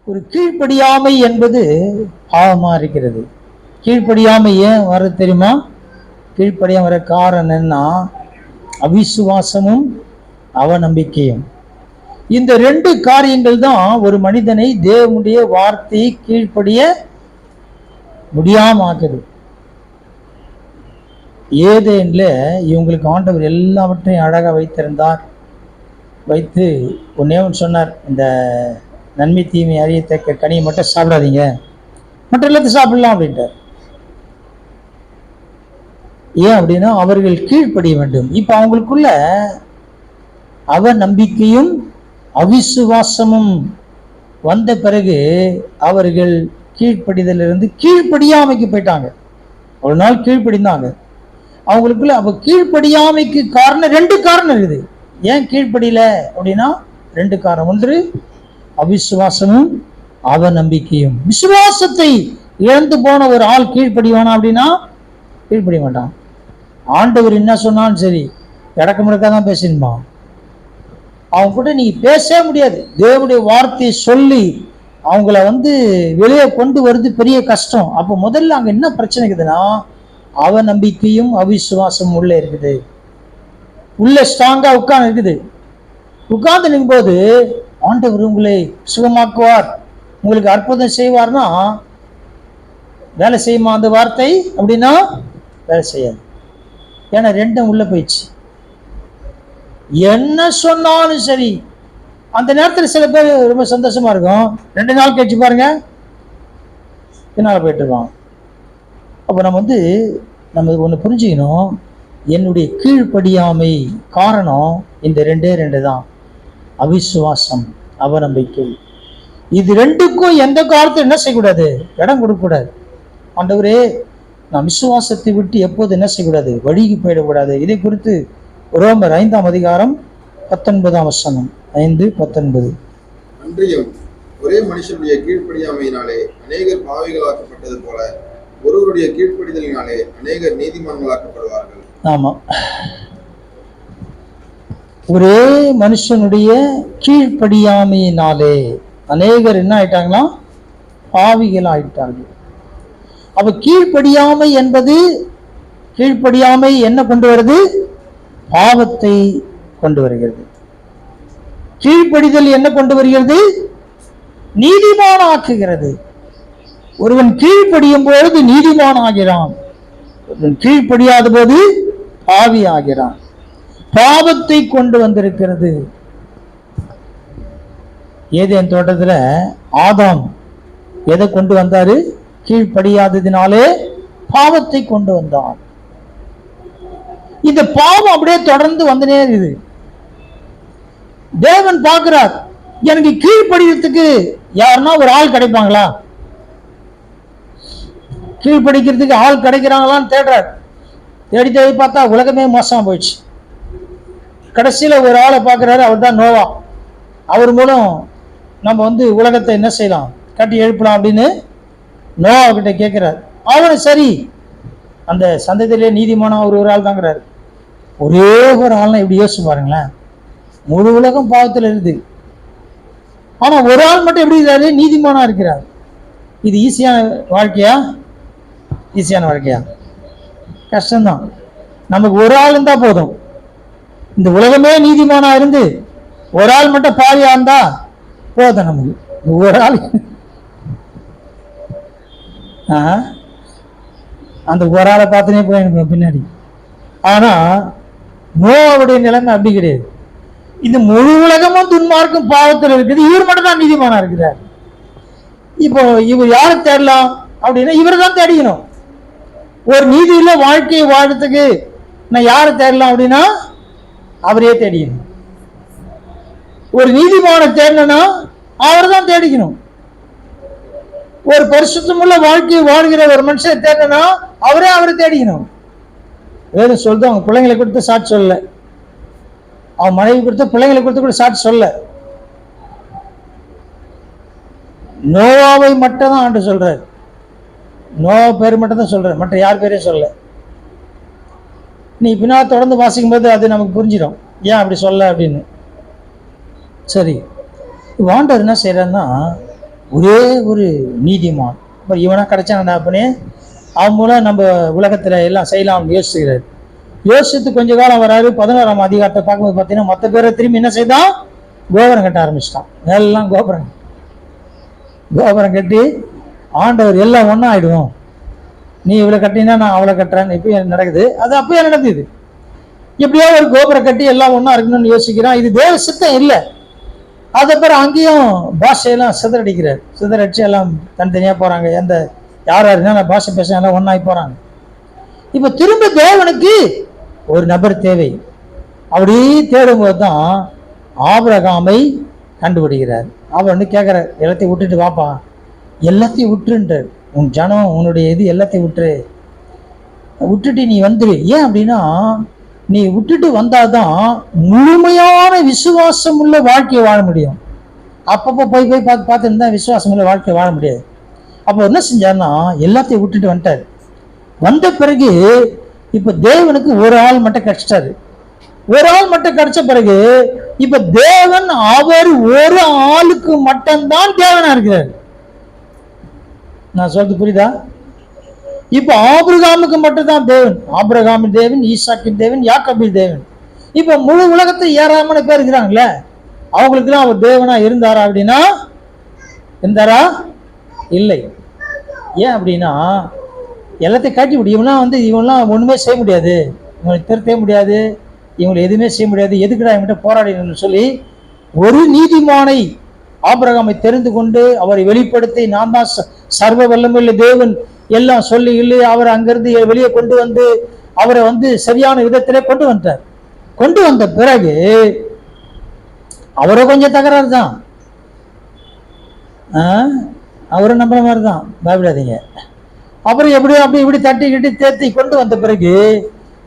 ஒரு கீழ்ப்படியாமை என்பது பாவமா இருக்கிறது. கீழ்ப்படியாமை ஏன் வர தெரியுமா? கீழ்ப்படியாம வர காரணம் என்னன்னா, அவிசுவாசமும் அவநம்பிக்கையும். இந்த ரெண்டு காரியங்கள் தான் ஒரு மனிதனை தேவனுடைய வார்த்தையை கீழ்ப்படிய முடியாம ஆக்குது. ஏதேன்ல இவங்களுக்கு ஆண்டவர் எல்லாவற்றையும் அழகாக வைத்திருந்தார். வைத்து ஒன்னேவன் சொன்னார், இந்த நன்மை தீமை அறியத்தக்க கனியை மட்டும் சாப்பிடாதீங்க, மற்ற எல்லாத்தையும் சாப்பிடலாம் அப்படின்ட்டார். ஏன் அப்படின்னா அவர்கள் கீழ்ப்படிய வேண்டும். இப்ப அவங்களுக்குள்ள அவநம்பிக்கையும் அவிசுவாசமும் வந்த பிறகு அவர்கள் கீழ்ப்படிதலிருந்து கீழ்ப்படியாமைக்கு போயிட்டாங்க. ஒரு நாள் கீழ்ப்படிந்தாங்க. அவங்களுக்குள்ள அவ கீழ்ப்படியாமைக்கு காரணம் ரெண்டு காரணம் இருக்குது. ஏன் கீழ்ப்படியல அப்படின்னா ரெண்டு காரணம். ஒன்று அவிசுவாசமும் அவநம்பிக்கையும். விசுவாசத்தை இழந்து போன ஒரு ஆள் கீழ்ப்படிவானா அப்படின்னா கீழ்ப்படிய மாட்டான். ஆண்டவர் என்ன சொன்னாலும் சரி, இடக்க முடக்காதான் பேசணுமா, அவங்க கூட நீ பேசவே முடியாது. தேவனுடைய வார்த்தையை சொல்லி அவங்கள வெளியே கொண்டு வருது பெரிய கஷ்டம். அப்போ முதல்ல அங்க என்ன பிரச்சனை இருக்குதுன்னா, அவநம்பிக்கையும் அவிசுவாசம் உள்ள இருக்குது. உள்ள ஸ்ட்ராங்கா உட்கார்ந்து இருக்குது. உட்கார்ந்து நிற்கும் போது ஆண்டவர் உங்களை சுகமாக்குவார், உங்களுக்கு அற்புதம் செய்வார்னா வேலை செய்யுமா அந்த வார்த்தை? அப்படின்னா வேலை செய்யாது. ஏன்னா ரெண்டும் உள்ள போயிடுச்சு. என்ன சொன்னாலும் சரி, அந்த நேரத்தில் சில பேர் ரொம்ப சந்தோஷமா இருக்கும். 2 நாள் கழிச்சு பாருங்க பின்னால போயிட்டு இருக்கோம். அப்போ நம்ம ஒன்று புரிஞ்சுக்கணும், என்னுடைய கீழ்ப்படியாமை காரணம் இந்த ரெண்டு தான், அவிசுவாசம் அவநம்பிக்கை. இது ரெண்டுக்கும் எந்த காலத்தில் என்ன செய்யக்கூடாது? இடம் கொடுக்கக்கூடாது. ஆண்டவரே, நான் விசுவாசத்தை விட்டு எப்போது என்ன செய்யக்கூடாது? வழிக்கு போயிடக்கூடாது. இதை குறித்து ரோமர் 5ஆம் அதிகாரம் 19ஆம் வசனம் 5:19. அன்றியும் ஒரே மனுஷனுடைய கீழ்ப்படியாமையினாலே அநேகர் பாவிகளாக்கப்பட்டது போல ஒருவருடைய கீழ்ப்படிதலினாலே அநேகர் நீதிமான்களாக்கப்படுவார்கள். ஆமா, ஒரே மனுஷனுடைய கீழ்ப்படியாமையினாலே அநேகர் என்ன ஆயிட்டாங்கன்னா பாவிகள் ஆயிட்டார்கள். அப்ப கீழ்ப்படியாமை என்பது, கீழ்ப்படியாமை என்ன கொண்டு வருது? பாவத்தை கொண்டு வருகிறது. கீழ்ப்படிதல் என்ன கொண்டு வருகிறது? நீதிமான் ஆக்குகிறது. ஒருவன் கீழ்ப்படியும் பொழுது நீதிமான் ஆகிறான், ஒருவன் கீழ்ப்படியாத போது பாவி ஆகிறான். பாவத்தை கொண்டு வந்திருக்கிறது. ஏதேன் தோட்டத்துல ஆதாம் எதை கொண்டு வந்தாரு? கீழ்ப்படியாததினாலே பாவத்தை கொண்டு வந்தான். இந்த பாவம் அப்படியே தொடர்ந்து வந்துனே இருக்குது. தேவன் பார்க்கிறார், எனக்கு கீழ்ப்படிக்கிறதுக்கு யாருன்னா ஒரு ஆள் கிடைப்பாங்களா, கீழ்ப்படிக்கிறதுக்கு ஆள் கிடைக்கிறாங்களான்னு தேடுறார். தேடி தேடி பார்த்தா உலகமே மோசமா போயிடுச்சு. கடைசியில ஒரு ஆளை பார்க்கிறாரு, அவர் தான் நோவா. அவர் மூலம் நம்ம உலகத்தை என்ன செய்யலாம், கட்டி எழுப்பலாம் அப்படின்னு நோவா கிட்ட கேட்கிறார். அவனை சரி, அந்த சந்ததியிலே நீதிமானா ஒரு ஆள் தாங்கிறாரு. ஒரே ஒரு ஆள்னா இப்படி யோசிச்சு பாருங்களேன், முழு உலகம் பாவத்தில் இருக்குது. ஆனா ஒரு ஆள் மட்டும் எப்படி இருக்காரு? நீதிமானா இருக்கிறார். இது ஈஸியான வாழ்க்கையா? ஈஸியான வாழ்க்கையா? கஷ்டம்தான். நமக்கு ஒரு ஆள் இருந்தா போதும். இந்த உலகமே நீதிமானா இருந்து ஒரு ஆள் மட்டும் பாவியா இருந்தா போதும். நமக்கு ஒரு ஆள், அந்த ஒரு ஆளை பார்த்துனே போய் பின்னாடி. ஆனா நோவாவுடைய நிலைமை அப்படி கிடையாது. இந்த முழு உலகமும் துன்மார்க்கும் பாவத்தில் இருக்குது, இவர் மட்டும் தான் நீதிமானா இருக்கிறார். இப்போ இவர் யாரை தேடலாம் அப்படின்னா இவரை தான் தேடிக்கணும். ஒரு நீதியில வாழ்க்கையை வாழறதுக்கு நான் யாரை தேடலாம் அப்படின்னா அவரையே தேடிக்கணும். ஒரு நீதிமான தேடணும்னா அவரை தான் தேடிக்கணும். ஒரு பரிசுத்தமுள்ள வாழ்க்கையை வாழ்கிற ஒரு மனுஷனை தேடணும்னா அவரை தேடிக்கணும். வேதம் சொல்லுது, அவங்க பிள்ளைங்களை கொடுத்து சாட்சி சொல்ல, அவன் மனைவி கொடுத்த பிள்ளைங்களை கொடுத்து கூட சாட்சி சொல்ல. நோவாவை மட்டும் தான் ஆண்டு சொல்றாரு. நோவா பேர் மட்டும் தான் சொல்றாரு, மற்ற யார் பேரையும் சொல்ல. நீ பின்னா தொடர்ந்து வாசிக்கும் போது அது நமக்கு புரிஞ்சிடும் ஏன் அப்படி சொல்ல அப்படின்னு. சரி, ஆண்டவர் என்ன செய்யறாருன்னா, ஒரே ஒரு நீதிமான். இப்போ இவனா கிடைச்சான் அப்பனே, அவன் மூலம் நம்ம உலகத்துல எல்லாம் செய்யலாம்னு யோசிக்கிறார். யோசித்து கொஞ்ச காலம் வராரு. 11ஆம் அதிகாரத்தை பார்க்கும்போது பார்த்தீங்கன்னா மற்ற பேரை திரும்பி என்ன செய்தான், கோபுரம் கட்ட ஆரம்பிச்சிட்டான். எல்லாம் கோபுரம் கட்டி ஆண்டவர் எல்லாம் ஒன்றா ஆயிடுவோம், நீ இவ்வளோ கட்டினா நான் அவ்வளோ கட்டுறேன்னு இப்போ நடக்குது. அது அப்பயே நடக்குது. எப்படியோ ஒரு கோபுரம் கட்டி எல்லாம் ஒன்றா இருக்கணும்னு யோசிக்கிறான். இது தேவ சித்தம் இல்லை. அதை பேர் அங்கேயும் பாஷையெல்லாம் சிதறடிச்சு எல்லாம் தனித்தனியாக போகிறாங்க. எந்த யாராக இருந்தாலும் பாஷை பேச எல்லாம் ஒன்றாகி போகிறாங்க. இப்போ திரும்ப தேவனுக்கு ஒரு நபர் தேவை. அப்படி தேடும்போது தான் ஆபிரகாமை கண்டுபிடிக்கிறார். அவர் வந்து கேட்குறார், எல்லாத்தையும் விட்டுட்டு வாப்பா, எல்லாத்தையும் விட்டுருன்றார். உன் ஜனம் உன்னுடைய இது எல்லாத்தையும் விட்டுட்டு நீ வந்துரு. ஏன் அப்படின்னா, நீ விட்டுட்டு வந்தாதான் முழுமையான விசுவாசம் உள்ள வாழ்க்கையை வாழ முடியும். அப்பப்போ போய் பார்த்துருந்தா விசுவாசம் உள்ள வாழ்க்கையை வாழ முடியாது. அப்போ என்ன செஞ்சார்னா எல்லாத்தையும் விட்டுட்டு வந்துட்டார். வந்த பிறகு இப்ப தேவனுக்கு ஒரு ஆள் மட்டும் கிடைச்சிட்டாரு. ஒரு ஆள் மட்டும் கிடைச்ச பிறகு இப்ப தேவன் அவர் ஒரு ஆளுக்கு மட்டும்தான் தேவனா இருக்கிறார். நான் சொல்றது புரியுதா? இப்ப ஆபிரகாமுக்கு மட்டும்தான் தேவன். ஆபிரகாமின் தேவன், ஈசாக்கின் தேவன், யாக்கோபின் தேவன். இப்ப முழு உலகத்தை ஏராளமான பேர் இருக்கிறாங்கல்ல, அவங்களுக்குலாம் அவர் தேவனா இருந்தாரா அப்படின்னா இருந்தாரா? இல்லை. ஏன் அப்படின்னா எல்லாத்தையும் காட்டி விடும். இவங்களாம் ஒண்ணுமே செய்ய முடியாது, இவங்களை திருத்தவே முடியாது, இவங்களை எதுவுமே செய்ய முடியாது, எதுக்குடா இவங்கிட்ட போராடினு சொல்லி ஒரு நீதிமானை ஆபிரகாமை தெரிந்து கொண்டு அவரை வெளிப்படுத்தி, நான் தான் சர்வ வல்லமையுள்ள தேவன் எல்லாம் சொல்லி இல்லை அவர் அங்கிருந்து வெளியே கொண்டு வந்து அவரை சரியான விதத்திலே கொண்டு வந்தார். கொண்டு வந்த பிறகு அவரை கொஞ்சம் தகராறு தான், அவரும் நம்புற மாதிரி தான், பயப்படாதீங்க. அப்புறம் எப்படியோ அப்படி இப்படி தட்டி கிட்டி தேத்தி கொண்டு வந்த பிறகு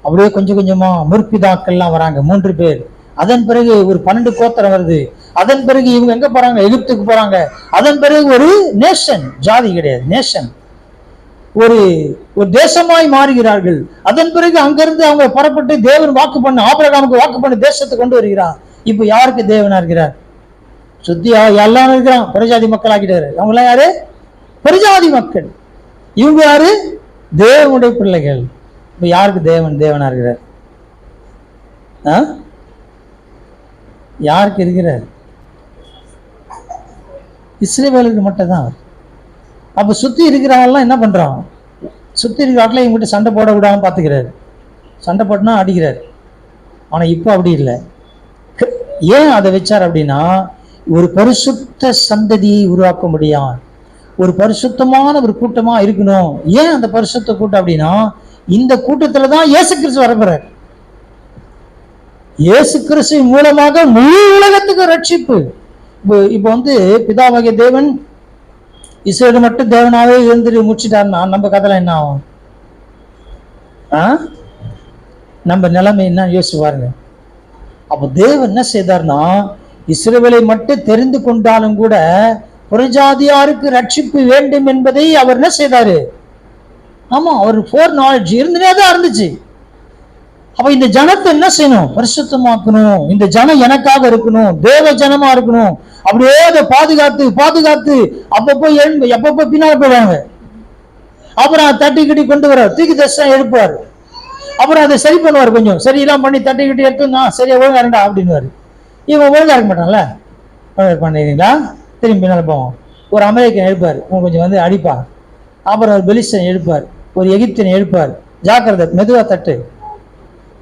அப்படியே கொஞ்சம் கொஞ்சமா முற்பிதாக்கள்லாம் வராங்க, 3 பேர். அதன் பிறகு ஒரு 12 கோத்திரம் வருது. அதன் பிறகு இவங்க எங்க போறாங்க, எகிப்துக்கு போறாங்க. அதன் பிறகு ஒரு நேஷன், ஜாதி கிடையாது, நேஷன், ஒரு தேசமாய் மாறுகிறார்கள். அதன் பிறகு அங்கிருந்து அவங்க புறப்பட்டு தேவன் ஆபிரகாமுக்கு வாக்கு பண்ண தேசத்தை கொண்டு வருகிறார். இப்ப யாருக்கு தேவனா இருக்கிறார்? சுத்தியா எல்லாரும் இருக்கிறான், பிரஜாதி மக்கள் ஆகிட்டாரு. அவங்க எல்லாம் யாரு? பிரஜாதி மக்கள். இவங்க யாரு? தேவனுடைய பிள்ளைகள். இப்ப யாருக்கு தேவனா இருக்கிறார்? யாருக்கு இருக்கிறார்? இஸ்ரவேலுக்கு மட்டும் தான். அப்ப சுத்தி இருக்கிறவங்கலாம் என்ன பண்றான்? சுத்தி இருக்கிற இவங்கிட்ட சண்டை போட விடாம பாத்துக்கிறாரு. சண்டை போட்டுனா அடிக்கிறாரு. ஆனா இப்ப அப்படி இல்லை. ஏன் அதை வச்சார் அப்படின்னா, ஒரு பரிசுத்த சந்ததியை உருவாக்க முடியும், ஒரு பரிசுத்தமான ஒரு கூட்டமா இருக்கணும். ஏன் அந்த பரிசுத்த கூட்டம் அப்படின்னா, இந்த கூட்டத்துலதான் இயேசு கிறிஸ்து வரப்போறார். இயேசு கிறிஸ்து மூலமாக முழு உலகத்துக்கு ரட்சிப்பு. இப்ப பிதாவாகிய தேவன் இஸ்ரவேல் மட்டும் தேவனாவே இருந்துட்டு முடிச்சுட்டாருன்னா நம்ம கதையில என்ன ஆகும்? நம்ம நிலைமை என்ன யோசிச்சு பாருங்க. அப்ப தேவன் என்ன செய்தார்னா, இஸ்ரவேலை மட்டும் தெரிந்து கொண்டாலும் கூட புறஜாதியாருக்கு ரட்சிப்பு வேண்டும் என்பதை அவர் என்ன செய்தாரு? ஆமா, அவர் ஃபோர் நாலேஜ் இருந்துனேதான் இருந்துச்சு. அப்ப இந்த ஜனத்தை என்ன செய்யணும்? பரிசுத்தமாக்கணும். இந்த ஜனம் எனக்காக இருக்கணும், தேவ ஜனமா இருக்கணும். அப்படியே அதை பாதுகாத்து அப்பப்போ பின்னால் போயிடுவாங்க. அப்புறம் தட்டி கிட்டி கொண்டு வர தூக்கி தரிசனம் எழுப்புவார். அப்புறம் அதை சரி பண்ணுவார், கொஞ்சம் சரியெல்லாம் பண்ணி தட்டி கிட்டி எடுத்து நான் சரியா ஒழுங்கா இருண்டா அப்படின்னுவாரு. இவங்க ஒழுங்கா இருக்க மாட்டான்ல, பண்ணிடுறீங்களா, திரும்பி பின்னால் போவோம். ஒரு அமெரிக்கன் எழுப்பார், கொஞ்சம் அடிப்பார். அப்புறம் ஒரு பெலிஸ்டன் எழுப்பார், ஒரு எகிப்தியன் எழுப்பார், ஜாக்கிரதை மெதுவா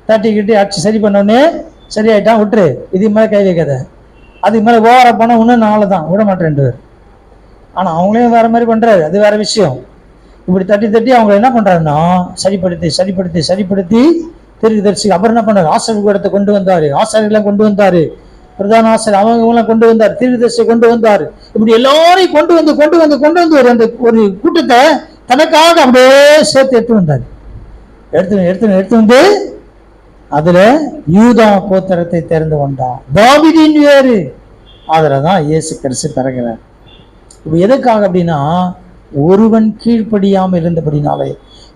தட்டிக்கிட்டு அடிச்சு சரி பண்ணோடனே சரியாயிட்டான், விட்டுரு, இதுக்கு மேலே கை வைக்காத, அதுக்கு மேலே ஓவரா போனா இன்னும் நாளை தான் விட மாட்டேன்ட்டு. ஆனா அவங்களையும் வேற மாதிரி பண்றாரு, அது வேற விஷயம். இப்படி தட்டி அவங்க என்ன பண்றாருன்னா சரிப்படுத்தி திருக்கு தரிசி. அப்புறம் என்ன பண்ணாரு? ஆசிரியர் கூடத்தை கொண்டு வந்தாரு, ஆசிரியர்லாம் கொண்டு வந்தாரு, பிரதான ஆசிரியர் அவங்கெல்லாம் கொண்டு வந்தார், தீர்க்கதரிசியை கொண்டு வந்தார். இப்படி எல்லாரையும் கொண்டு வந்து அந்த ஒரு கூட்டத்தை தனக்காக அப்படியே சேர்த்து எடுத்து வந்து அதுல யூதா கோத்திரத்தை தெரிந்து கொண்டான், தாவீதின் வேறு. அதுலதான் இயேசு கிறிஸ்து பிறகுறார். இப்ப எதுக்காக அப்படின்னா, ஒருவன் கீழ்ப்படியாம இருந்தபடினாலே.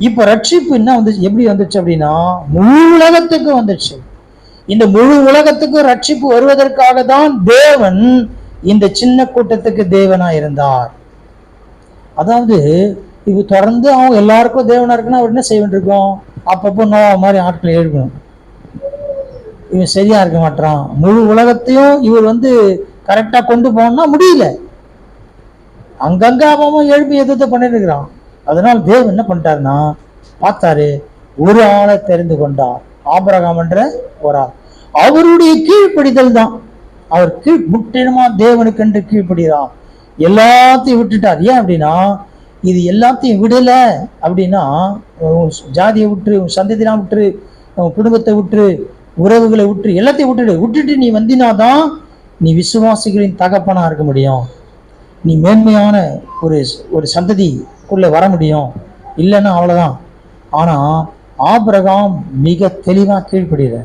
இப்ப ரட்சிப்பு என்ன எப்படி வந்துச்சு அப்படின்னா, முழு உலகத்துக்கு வந்துச்சு. இந்த முழு உலகத்துக்கு ரட்சிப்பு வருவதற்காக தான் தேவன் இந்த சின்ன கூட்டத்துக்கு தேவனா இருந்தார். அதாவது இது தொடர்ந்து அவங்க எல்லாருக்கும் தேவனா இருக்குன்னா அவர் என்ன செய்ய வேண்டியிருக்கும்? அப்பப்போ நோவா மாதிரி ஆட்களை எழுப்பணும். இவன் சரியா இருக்க மாட்டான், முழு உலகத்தையும் இவர் கரெக்டா கொண்டு போனா முடியல. அங்கங்க அவன் எழுப்பி எதிர்த்து பண்ணிட்டு இருக்கிறான். அதனால தேவன் என்ன பண்ணிட்டாருன்னா பார்த்தாரு, ஒரு ஆளை தெரிந்து கொண்டார், ஆபிரகாம் என்ற ஒரு ஆள். அவருடைய கீழ்ப்படிதல் தான். அவர் முற்றிலுமா தேவனுக்கு என்று கீழ்ப்படுகிறார். எல்லாத்தையும் விட்டுட்டார். ஏன் அப்படின்னா, இது எல்லாத்தையும் விடல அப்படின்னா, ஜாதியை விட்டுரு, சந்ததியெல்லாம் விட்டுரு, குடும்பத்தை விட்டுரு, உறவுகளை விட்டுரு, எல்லாத்தையும் விட்டுட்டு நீ வந்தினாதான் நீ விசுவாசிகளின் தகப்பனா இருக்க முடியும். நீ மேன்மையான ஒரு சந்ததிக்குள்ள வர முடியும். இல்லைன்னா அவ்வளவுதான். ஆனா ஆபிரகாம் மிக தெளிவா கீழ்ப்படுகிற,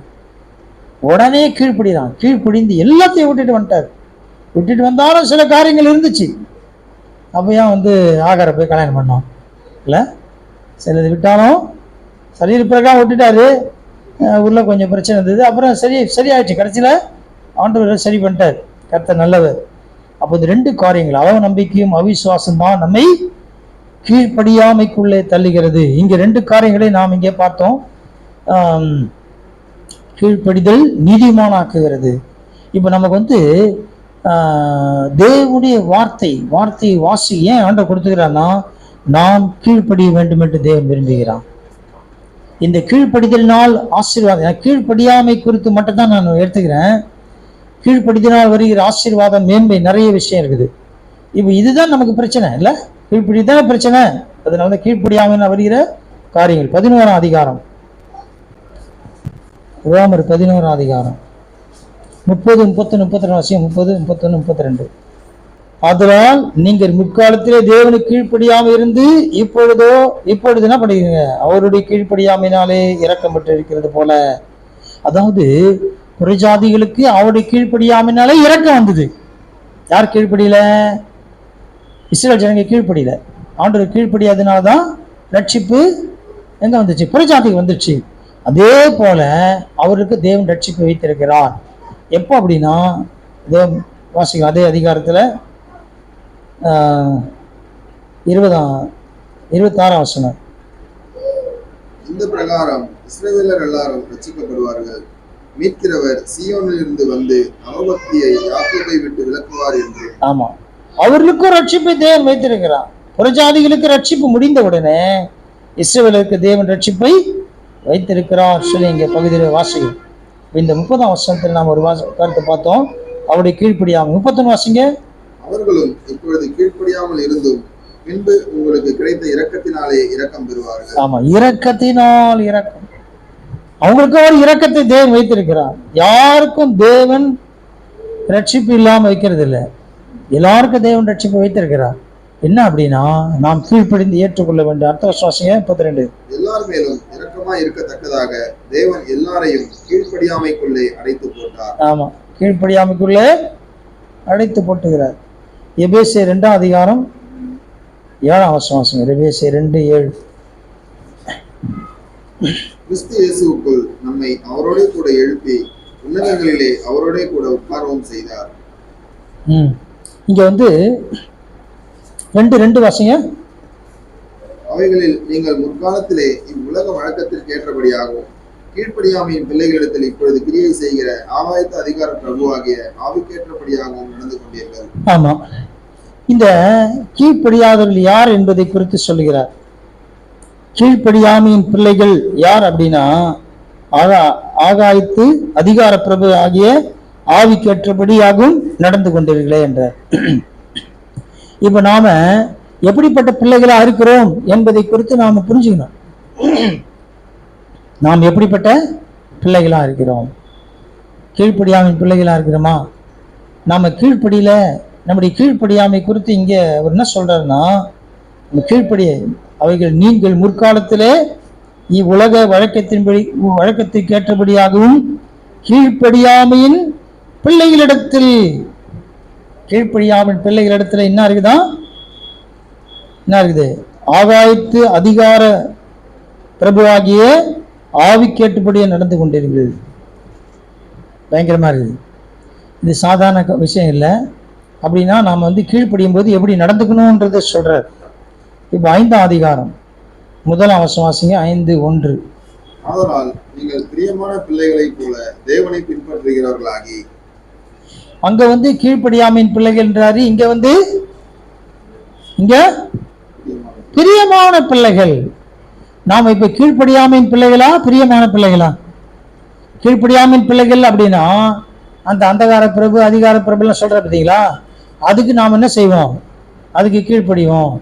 உடனே கீழ்ப்படுகிறான். கீழ்ப்படிந்து எல்லாத்தையும் விட்டுட்டு வந்துட்டார். விட்டுட்டு வந்தாலும் சில காரியங்கள் இருந்துச்சு. அப்பயும் ஆகார போய் கல்யாணம் பண்ணோம் இல்லை, சிலது விட்டாலும் சரீர பிரகாரம் விட்டுட்டாரு. உள்ள கொஞ்சம் பிரச்சனை இருந்தது, அப்புறம் சரியாயிடுச்சு. கடைசியில் ஆண்டவர் சரி பண்ணிட்டார். கர்த்தர் நல்லவர். அப்போ இந்த ரெண்டு காரியங்கள், அவ நம்பிக்கையும் அவிசுவாசம் தான் நம்மை கீழ்ப்படியாமைக்குள்ளே தள்ளுகிறது. இங்க ரெண்டு காரியங்களை நாம் இங்கே பார்த்தோம். கீழ்ப்படிதல் நீதிமானாக்குகிறது. இப்போ நமக்கு தேவனுடைய வார்த்தை வாசி ஏன் ஆண்டவர் கொடுத்துக்கிறான்னா, நாம் கீழ்ப்படிய வேண்டும் என்று தேவன் விரும்புகிறான். இந்த கீழ்ப்படிதலினால் ஆசீர்வாதம், கீழ்ப்படியாமை குறித்து மட்டும்தான் நான் எடுத்துக்கிறேன். கீழ்ப்படிதலினால் வருகிற ஆசீர்வாதம், மேன்மை, நிறைய விஷயம் இருக்குது. இப்போ இதுதான் நமக்கு பிரச்சனை இல்லை, கீழ்ப்படிதான பிரச்சனை. அதனால கீழ்ப்படியாமல் வருகிற காரியங்கள். 11ஆம் அதிகாரம், ரோமர் 11ஆம் அதிகாரம் 30, 31, 32 வசனம். 30, 31, 32. அதனால் நீங்கள் முற்காலத்திலே தேவனுக்கு கீழ்ப்படியாமல் இருந்து இப்பொழுது என்ன பண்ணுறீங்க? அவருடைய கீழ்ப்படியாமையினாலே இரக்கம் பெற்று இருக்கிறது போல. அதாவது புறஜாதிகளுக்கு அவருடைய கீழ்ப்படியாமையினாலே இரக்கம் வந்தது. யார் கீழ்ப்படியல? இஸ்ரவேல் ஜனங்க கீழ்ப்படியல. ஆண்டவர் கீழ்ப்படியாதனால்தான் ரட்சிப்பு எங்க வந்துச்சு? புறஜாதிக்கு வந்துச்சு. அதே போல அவருக்கு தேவன் ரட்சிப்பு வைத்திருக்கிறார். எப்போ அப்படின்னா, வாசிக்கும் அதே அதிகாரத்தில் 26ஆம் வசனம். இந்த பிரகாரம் இஸ்ரவேலர் எல்லாரும் ரட்சிக்கப்படுவார்கள், மீட்கிறவர் சீயோனில் இருந்து வந்து அவபக்தியை யாக்கோபை விட்டு விலக்குவார் என்று. ஆமா, அவர்களுக்கும் ரட்சிப்பை தேவன் வைத்திருக்கிறார். புறஜாதிகளுக்கு ரட்சிப்பு முடிந்த உடனே இஸ்ரவேலருக்கு தேவன் ரட்சிப்பை வைத்திருக்கிறார் சொல்லி இங்க பகுதியில் வாசிக்கும். இந்த 30ஆம் வசனத்தில் நாம் ஒரு கருத்தை பார்த்தோம், அவருடைய கீழ்ப்படியாமல். 31 வாசிங்க. அவர்களும் இப்பொழுது கீழ்ப்படியாமல் இருந்தும் பின்பு உங்களுக்கு கிடைத்த இரக்கத்தினாலே இரக்கம் பெறுவார்கள். ஆமா, இரக்கத்தினால் இரக்கம். அவங்களுக்கு ஒரு இரக்கத்தை தேவன் வைத்திருக்கிறார். யாருக்கும் தேவன் ரட்சிப்பு இல்லாம வைக்கிறது இல்லை, எல்லாருக்கும் தேவன் ரட்சிப்பு வைத்திருக்கிறார். என்ன அப்படின்னா, நாம் கீழ்ப்படிந்து ஏற்றுக்கொள்ள வேண்டும். அடுத்த வாசிங்க 32. எல்லார் மேலும் இரக்கமாய் இருக்கத்தக்கதாக தேவன் எல்லாரையும் கீழ்ப்படியாமைக்குள்ளே அடைத்து போட்டார். ஆமா, கீழ்ப்படியாமைக்குள்ளே அடைத்து போட்டுகிறார். எபேசியர் 2ஆம் அதிகாரம் 7ஆம் வசனம். எபேசியர் 2:7. கிறிஸ்து இயேசுவுக்குள் நம்மை அவரோட கூட எழுப்பி உன்னதங்களிலே அவரோட கூட உட்காரவும் செய்தார். இங்க 2 வாசிங்க. அவைகளில் நீங்கள் முற்காலத்திலே இவ்வுலக வழக்கத்திற்கு ஏற்றபடியாகவும் கீழ்ப்படியாமையின் பிள்ளைகளிடத்தில் இப்பொழுது கிரியை செய்கிற ஆகாயத்து அதிகார பிரபுவாகிய ஆவிக்கேற்றபடியாகவும் நடந்து கொண்டீர்கள். ஆமா, இந்த கீழ்ப்படியாதவர்கள் யார் என்பதை குறித்து சொல்லுகிறார். கீழ்ப்படியாமையின் பிள்ளைகள் யார் அப்படின்னா, ஆகாயத்து அதிகார பிரபு ஆகிய ஆவிக்கேற்றபடியாகவும் நடந்து கொண்டீர்களே என்றார். இப்ப நாம எப்படிப்பட்ட பிள்ளைகளா இருக்கிறோம் என்பதை குறித்து நாம புரிஞ்சுக்கணும். நாம் எப்படிப்பட்ட பிள்ளைகளா இருக்கிறோம்? கீழ்ப்படியாமை பிள்ளைகளா இருக்கிறோமா? நாம கீழ்ப்படியில நம்முடைய கீழ்ப்படியாமை குறித்து இங்க அவர் என்ன சொல்றாருன்னா, கீழ்ப்படிய அவைகள் நீங்கள் முற்காலத்திலே இவ்வுலக வழக்கத்திற்கு ஏற்றபடியாகவும் கீழ்ப்படியாமையின் பிள்ளைகளிடத்தில், கீழ்ப்படியாமையின் பிள்ளைகளிடத்துல என்ன இருக்குது? ஆகாயத்து அதிகார பிரபுவாகிய ஆவிக்கேற்றபடியே நடந்து கொண்டீர்கள். பயங்கரமா இருக்குது. இது சாதாரண விஷயம் இல்லை. அப்படின்னா நாம் வந்து கீழ்ப்படியும் போது எப்படி நடந்துக்கணும்ன்றதை சொல்றார். இப்போ 5ஆம் அதிகாரம் 1ஆம் வசனம் வாசிங்க. 5:1. ஆதலால் நீங்கள் பிரியமான பிள்ளைகளைப் போல தேவனை பின்பற்றுகிறவர்களாகி. அங்க வந்து கீழ்ப்படியாமையின் பிள்ளைகள்ன்றாரு, இங்க வந்து இங்க பிரியமான பிள்ளைகள். நாம இப்ப கீழ்ப்படியாமையின் பிள்ளைகளா பிரியமான பிள்ளைகளா? கீழ்ப்படியாமையின் பிள்ளைகள் அப்படின்னா அந்த அந்தகார பிரபு அதிகார பிரபுலாம் சொல்ற பார்த்தீங்களா, அதுக்கு நாம் என்ன செய்வோம்? அதுக்கு கீழ்ப்படிவோம்.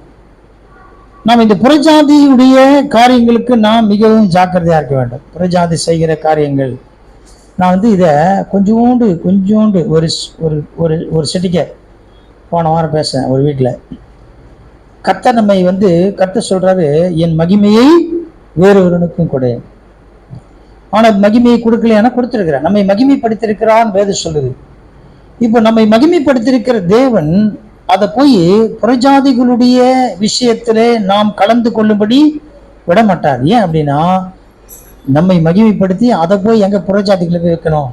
நாம் இந்த புறஜாதியுடைய காரியங்களுக்கு நாம் மிகவும் ஜாக்கிரதையா இருக்க வேண்டும். புறஜாதி செய்கிற காரியங்கள், நான் வந்து இதை கொஞ்சோண்டு ஒரு ஒரு ஒரு செட்டிக்க போன வாரம் பேசுறேன் ஒரு வீட்டில். கர்த்தர் நம்மை வந்து கர்த்தர் சொல்றாரு, என் மகிமையை வேறொருவனுக்கும் கொடு. ஆனா மகிமையை கொடுக்கலையானா கொடுத்திருக்கிறார். நம்மை மகிமைப்படுத்திருக்கிறான் வேதம் சொல்லுது. இப்போ நம்மை மகிமைப்படுத்திருக்கிற தேவன் அதை போய் புறஜாதிகளுடைய விஷயத்திலே நாம் கலந்து கொள்ளும்படி விட மாட்டார். ஏன் அப்படின்னா, நம்மை மகிமைப்படுத்தி அதை போய் எங்க புறஜாதிகளை போய் வைக்கணும்?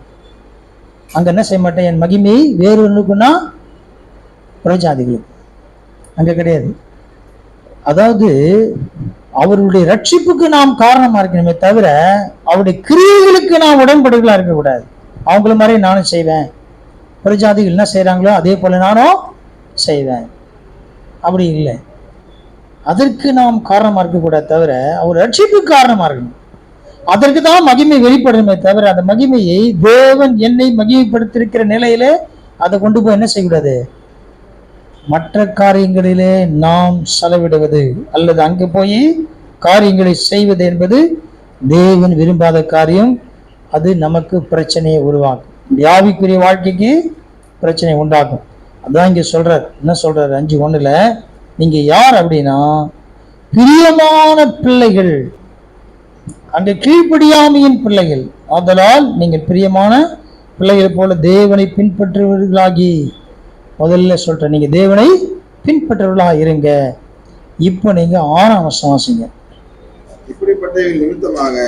அங்க என்ன செய்ய மாட்டேன், என் மகிமையை வேறொன்றுக்குன்னா புறஜாதிகளுக்கு அங்க கிடையாது. அதாவது அவருடைய ரட்சிப்புக்கு நாம் காரணமா இருக்கணுமே தவிர அவருடைய கிரியைகளுக்கு நாம் உடன்படுகளா இருக்கக்கூடாது. அவங்கள மாதிரி நானும் செய்வேன், புறஜாதிகள் என்ன செய்யறாங்களோ அதே போல நானும் செய்வேன், அப்படி இல்லை. அதற்கு நாம் காரணமா இருக்கக்கூடாது தவிர அவர் ரட்சிப்புக்கு காரணமா இருக்கணும். அதற்கு தான் மகிமை வெளிப்படணுமே தவிர அந்த மகிமையை தேவன் என்னை மகிமைப்படுத்திருக்கிற நிலையில அதை கொண்டு போய் என்ன செய்யக்கூடாது, மற்ற காரியங்களிலே நாம் செலவிடுவது அல்லது அங்கு போய் காரியங்களை செய்வது என்பது தேவன் விரும்பாத காரியம். அது நமக்கு பிரச்சனையை உருவாக்கும், ஆவிக்குரிய வாழ்க்கைக்கு பிரச்சனை உண்டாக்கும். அதான் இங்க சொல்றார். என்ன சொல்றாரு 5:1, நீங்க யார் அப்படின்னா பிரியமான பிள்ளைகள், அங்க கீழ்ப்படியாமையின் பிள்ளைகள். ஆதலால் நீங்கள் பிரியமான பிள்ளைகள் போல தேவனை பின்பற்றுவர்களாகி. முதல்ல சொல்றேன், நீங்க தேவனை பின்பற்றுவர்களாக இருங்க. இப்போ நீங்க 6ஆம் வசனம் வாசிங்க. இப்படிப்பட்ட நிமித்தமாக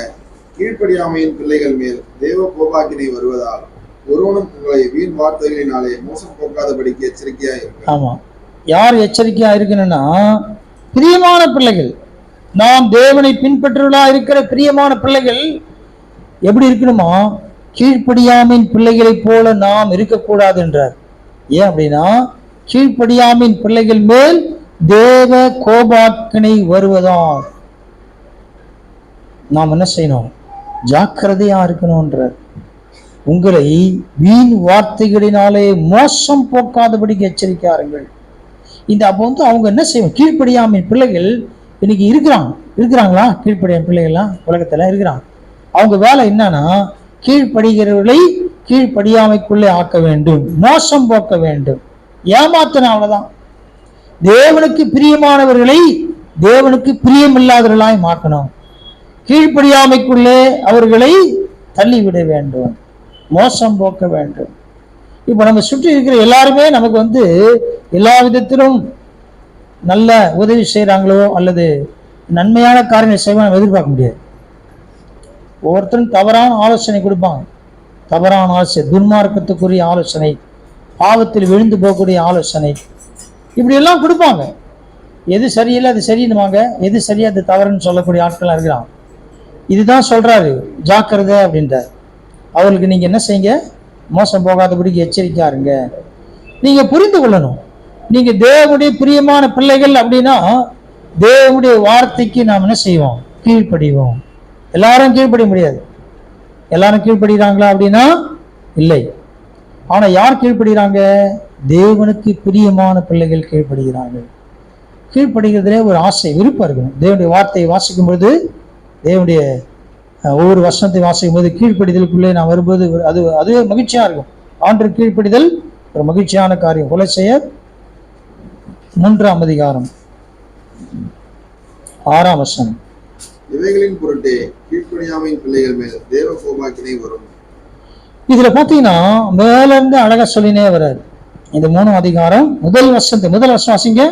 கீழ்ப்படியாமையின் பிள்ளைகள் மேல் தேவ கோபாக்கினை வருவதால் ஒருவனும் உங்களை வீண் வார்த்தைகளினாலே மோசம் போக்காதபடிக்கு எச்சரிக்கையா இருக்கு. ஆமா, யார் எச்சரிக்கையா இருக்கணும்னா பிரியமான பிள்ளைகள். நாம் தேவனை பின்பற்றுவதா இருக்கிற பிரியமான பிள்ளைகள் எப்படி இருக்கணுமா, கீழ்ப்படியாமையின் பிள்ளைகளை போல நாம் இருக்கக்கூடாது என்றார். ஏன் அப்படின்னா, கீழ்ப்படியாமையின் பிள்ளைகள் மேல் தேவ கோபாக்கினை வருவதால் நாம் என்ன செய்யணும், ஜாக்கிரதையா இருக்கணும்ன்றார். உங்களை வீண் வார்த்தைகளினாலே மோசம் போக்காதபடிக்கு எச்சரிக்காருங்கள். இந்த அப்போ வந்து அவங்க என்ன செய்வோம், கீழ்ப்படியாமை பிள்ளைகள் இன்னைக்கு இருக்கிறாங்களா? கீழ்ப்படியாமை பிள்ளைகள்லாம் உலகத்துல இருக்கிறாங்க. அவங்க வேலை என்னன்னா, கீழ்ப்படுகிறவர்களை கீழ்ப்படியாமைக்குள்ளே ஆக்க வேண்டும், மோசம் போக்க வேண்டும், ஏமாத்தன. அவ்வளவுதான். தேவனுக்கு பிரியமானவர்களை தேவனுக்கு பிரியமில்லாதவர்களாய் மாற்றணும், கீழ்ப்படியாமைக்குள்ளே அவர்களை தள்ளிவிட வேண்டும், மோசம் போக்க வேண்டும். இப்போ நம்ம சுற்றி இருக்கிற எல்லாருமே நமக்கு வந்து எல்லா விதத்திலும் நல்ல உதவி செய்கிறாங்களோ அல்லது நன்மையான காரியங்களை செய்வாங்க எதிர்பார்க்க முடியாது. ஒவ்வொருத்தரும் தவறான ஆலோசனை கொடுப்பாங்க. தவறான ஆலோசனை, துன்மார்க்கத்துக்குரிய ஆலோசனை, பாவத்தில் விழுந்து போகக்கூடிய ஆலோசனை, இப்படி எல்லாம் கொடுப்பாங்க. எது சரியில்லை அது சரின்னுவாங்க, எது சரியா அது தவறுன்னு சொல்லக்கூடிய ஆட்கள்லாம் இருக்கிறாங்க. இதுதான் சொல்றாரு, ஜாக்கிரதை அப்படின்றார். அவர்களுக்கு நீங்க என்ன செய்யுங்க, மோசம் போகாதபடிக்கு எச்சரிக்கையா இருங்க. நீங்க புரிந்து கொள்ளணும், நீங்க தேவனுடைய பிரியமான பிள்ளைகள் அப்படின்னா தேவனுடைய வார்த்தைக்கு நாம் என்ன செய்வோம், கீழ்ப்படிவோம். எல்லாரும் கீழ்ப்படிய முடியாது. எல்லாரும் கீழ்ப்படுகிறாங்களா அப்படின்னா இல்லை. ஆனா யார் கீழ்ப்படுகிறாங்க, தேவனுக்கு பிரியமான பிள்ளைகள் கீழ்ப்படுகிறார்கள். கீழ்ப்படுகிறதுலே ஒரு ஆசை விருப்பம் இருக்கணும். தேவனுடைய வார்த்தையை வாசிக்கும் பொழுது, தேவனுடைய ஒவ்வொரு வசனத்தை வாசிக்கும் போது கீழ்ப்படிதலுக்குள்ளே நான் வரும்போது அதுவே மகிழ்ச்சியா இருக்கும். ஆண்டு கீழ்ப்படிதல் ஒரு மகிழ்ச்சியான காரியம். கொலோசையர் 3ஆம் அதிகாரம் 6ஆம் வசனம். இவைகளின் பொருட்டே கீழ்ப்படியாமையின் பிள்ளைகள் மேல் தேவ கோபாக்கினை வரும். இதுல பாத்தீங்கன்னா மேல இருந்து அழகா சொல்லினே வர்றாரு. இந்த 3ஆம் அதிகாரம் முதல் வசனம் வாசிங்க.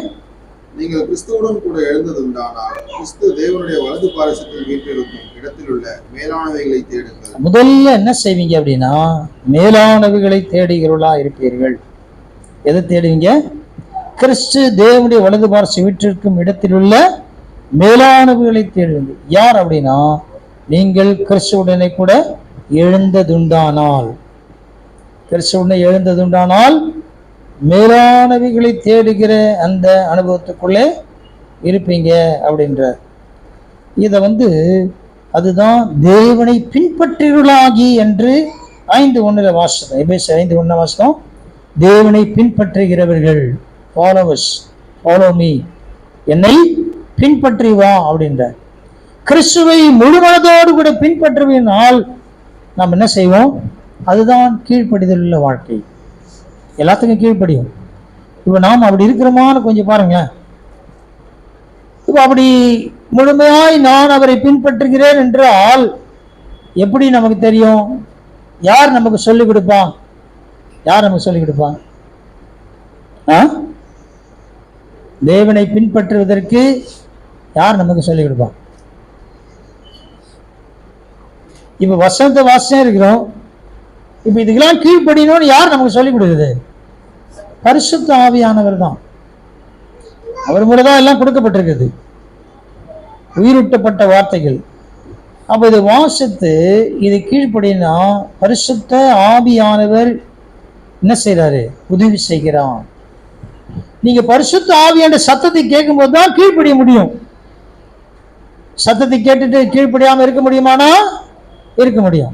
நீங்கள் கிறிஸ்துவுடன் கூட எழுந்ததுண்டானால் கிறிஸ்து தேவனுடைய வலது பாரசத்தில் வீற்றிருக்கும் இடத்தில் உள்ள மேலானவைகளை தேடுங்கள். முதல்ல என்ன செய்வீங்க அப்படின்னா மேலானவைகளை தேடுகிறவர்களா இருப்பீர்கள். எதை தேடுவீங்க? கிறிஸ்து தேவனுடைய வலது பார்ச வீற்றிருக்கும் இடத்தில் உள்ள மேலானவர்களை தேடுவீங்க. யார் அப்படின்னா, நீங்கள் கிறிஸ்துவுடனே கூட எழுந்ததுண்டானால், கிறிஸ்துவுடனே எழுந்ததுண்டானால் மேலானவைகளை தேடுகிற அந்த அனுபவத்துக்குள்ளே இருப்பீங்க அப்படின்றார். இதை அதுதான் தேவனை பின்பற்றுகிறாகி என்று 5:1 வாசகம், எபேசியர் 5:1 வாசகம். தேவனை பின்பற்றுகிறவர்கள், ஃபாலோவர்ஸ், ஃபாலோ மீ, என்னை பின்பற்றி வா அப்படின்றார். கிறிஸ்துவை முழு மனதோடு கூட பின்பற்றுவதனால் நாம் என்ன செய்வோம்? அதுதான் கீழ்ப்படிதல் உள்ள வாழ்க்கை. எல்லாத்துக்கும் கீழ்ப்படியும். இப்போ நாம் அப்படி இருக்கிறோமான்னு கொஞ்சம் பாருங்க. இப்போ அப்படி முழுமையாய் நான் அவரை பின்பற்றுகிறேன் என்றால் எப்படி நமக்கு தெரியும்? யார் நமக்கு சொல்லிக் கொடுப்பான்? யார் நமக்கு சொல்லிக் கொடுப்பான்? தேவனை பின்பற்றுவதற்கு யார் நமக்கு சொல்லிக் கொடுப்பான்? இப்ப வசந்த வாசம் இருக்கிறோம். இப்ப இதுக்கெல்லாம் கீழ்ப்படியணும்னு யார் நமக்கு சொல்லிக் கொடுக்குது? பரிசுத்த ஆவியானவர் தான். அவர் மூலதான் எல்லாம் கொடுக்கப்பட்டிருக்குது, உயிரூட்டப்பட்ட வார்த்தைகள். அப்ப இது வாசித்து இது கீழ்ப்படினா பரிசுத்த ஆவியானவர் என்ன செய்யறாரு? உதவி செய்கிறான். நீங்க பரிசுத்த ஆவியான சத்தத்தை கேட்கும் போது தான் கீழ்ப்படிய முடியும். சத்தத்தை கேட்டுட்டு கீழ்ப்படியாம இருக்க முடியுமானா? இருக்க முடியும்.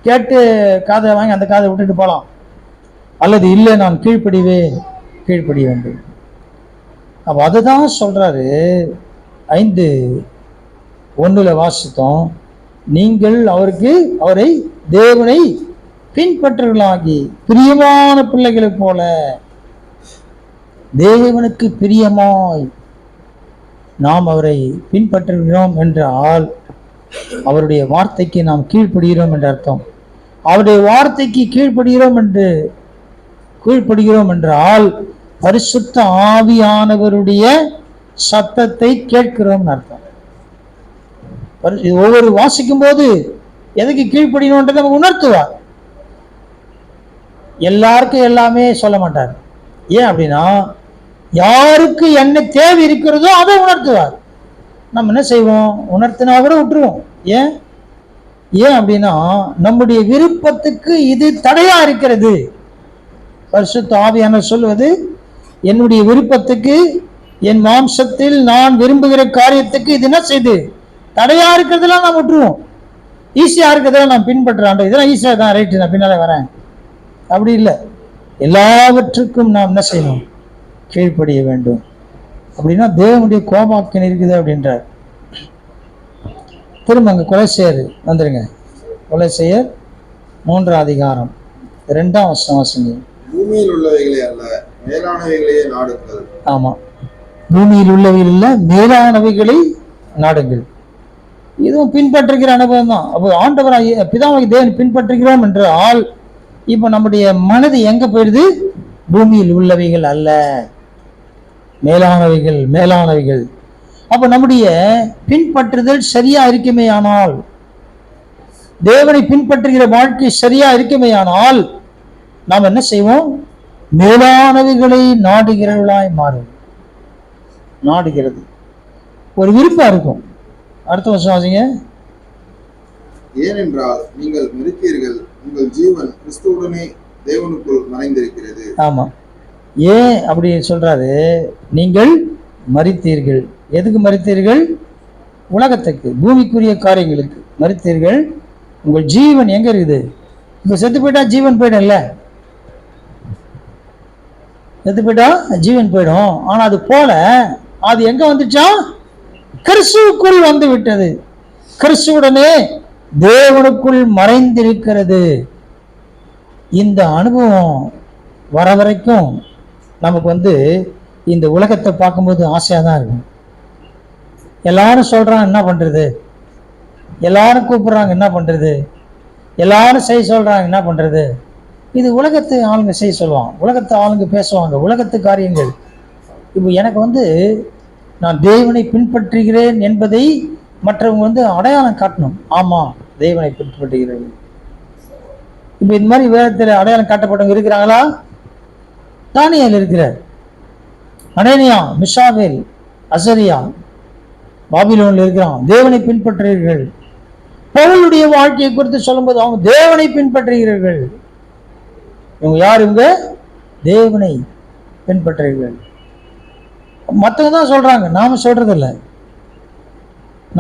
கேட்டு காதை வாங்கி அந்த காதை விட்டுட்டு போகலாம். அல்லது இல்லை நான் கீழ்ப்படிய வேண்டும். அப்ப அதுதான் சொல்றாரு. 5:1 வாசித்தோம். நீங்கள் அவரை தேவனை பின்பற்றுகளாகி பிரியமான பிள்ளைகளை போல, தேவனுக்கு பிரியமாய் நாம் அவரை பின்பற்றுகிறோம் என்றால் அவருடைய வார்த்தைக்கு நாம் கீழ்ப்படுகிறோம் என்ற அர்த்தம். அவருடைய வார்த்தைக்கு கீழ்ப்படுகிறோம் என்றால் பரிசுத்த ஆவியானவருடைய சத்தத்தை கேட்கிறோம் அர்த்தம். ஒவ்வொரு வாசிக்கும் போது எதுக்கு கீழ்ப்படியணும்ன்றதை நமக்கு உணர்த்துவார். எல்லாருக்கும் எல்லாமே சொல்ல மாட்டார். ஏன் அப்படின்னா, யாருக்கு என்ன தேவை இருக்கிறதோ அதை உணர்த்துவார். நம்ம என்ன செய்வோம்? உணர்த்தினா கூட விட்டுருவோம். ஏன் அப்படின்னா, நம்முடைய விருப்பத்துக்கு இது தடையா இருக்கிறது. பரிசுத்த ஆவியானவர் சொல்வது, என்னுடைய விருப்பத்துக்கு, என் மாம்சத்தில் நான் விரும்புகிற காரியத்துக்கு இது என்ன செய்து தடையா இருக்கிறதெல்லாம் நான் விட்டுருவோம். ஈஸியா இருக்கிறதெல்லாம் நான் பின்பற்றான். இதெல்லாம் ஈஸியா தான், ரைட்டு, நான் பின்னால வரேன். அப்படி இல்லை. எல்லாவற்றுக்கும் நாம் என்ன செய்யணும்? கீழ்ப்படிய வேண்டும். அப்படின்னா தேவனுடைய கோபாக்கினை இருக்குது அப்படின்றார். திரும்ப அங்க கொலைசெயர் வந்துருங்க. கொலைசெயர் 3ஆம் அதிகாரம் 2ஆம் வசனம் வாசிங்க. பூமியில் உள்ளவைகளே அல்ல மேலானவைகளையே நாடுங்கள். ஆமா, பூமியில் உள்ளவைகள் இல்ல மேலானவைகளை நாடுங்கள். இதுவும் பின்பற்றுகிற அனுபவம் தான். அப்போ ஆண்டவர் பிதாவாகிய தேவன் பின்பற்றுகிறோம் என்றால் இப்ப நம்முடைய மனது எங்க போயிடுது? பூமியில் உள்ளவைகள் அல்ல, மேலானவைகள். அப்ப நம்முடைய பின்பற்றுதல் சரியா இருக்குமே ஆனால், தேவனை பின்பற்றுகிற வாழ்க்கை சரியா இருக்குமே ஆனால், நாம் என்ன செய்வோம்? மேலானவைகளை நாடுகிறவர்களாய் மாறும். நாடுகிறது ஒரு விருப்பம் இருக்கும். அடுத்த வருஷம் வாசிங்க. ஏனென்றால் நீங்கள் மரித்தீர்கள், உங்கள் ஜீவன் கிறிஸ்துவுடனே தேவனுக்குள் மறைந்திருக்கிறது. ஆமா, ஏன் அப்படி சொல்றாரு? நீங்கள் மரித்தீர்கள். எதுக்கு மரித்தீர்கள்? உலகத்துக்கு, பூமிக்குரிய காரியங்களுக்கு மரித்தீர்கள். உங்கள் ஜீவன் எங்க இருக்குது? இப்ப செத்து போயிட்டா ஜீவன் போயிடும்ல. செத்து போயிட்டா ஜீவன் போயிடும். ஆனா அது போல அது எங்க வந்துச்சா? கிறிஸ்துவுக்குள் வந்து விட்டது. கிறிஸ்துவுடனே தேவனுக்குள் மறைந்திருக்கிறது. இந்த அனுபவம் வர வரைக்கும் நமக்கு இந்த உலகத்தை பார்க்கும்போது ஆசையா தான் இருக்கும். எல்லாரும் சொல்றாங்க, என்ன பண்றது? எல்லாரும் கூப்பிடுறாங்க, என்ன பண்றது? எல்லாரும் செய்ய சொல்றாங்க, என்ன பண்றது? இது உலகத்து ஆளுங்க செய்ய சொல்லுவாங்க, உலகத்து ஆளுங்க பேசுவாங்க, உலகத்து காரியங்கள். இப்போ எனக்கு நான் தேவனை பின்பற்றுகிறேன் என்பதை மற்றவங்க அடையாளம் காட்டணும். ஆமா, தேவனை பின்பற்றுகிறேன். இப்போ இந்த மாதிரி வேதத்தில் அடையாளம் காட்டப்பட்டவங்க இருக்கிறாங்களா? தானியேல் இருக்கிறார், அனனியா, மிஷாவேல், அசரியா பாபிலோன்ல இருக்கிறான். தேவனை பின்பற்றுகிறீர்கள். பவுலுடைய வாழ்க்கையை குறித்து சொல்லும்போது அவங்க தேவனை பின்பற்றுகிறீர்கள். இவங்க யார்? இவங்க தேவனை பின்பற்றுகிறீர்கள். மற்றவங்க தான் சொல்றாங்க, நாம சொல்றதில்லை.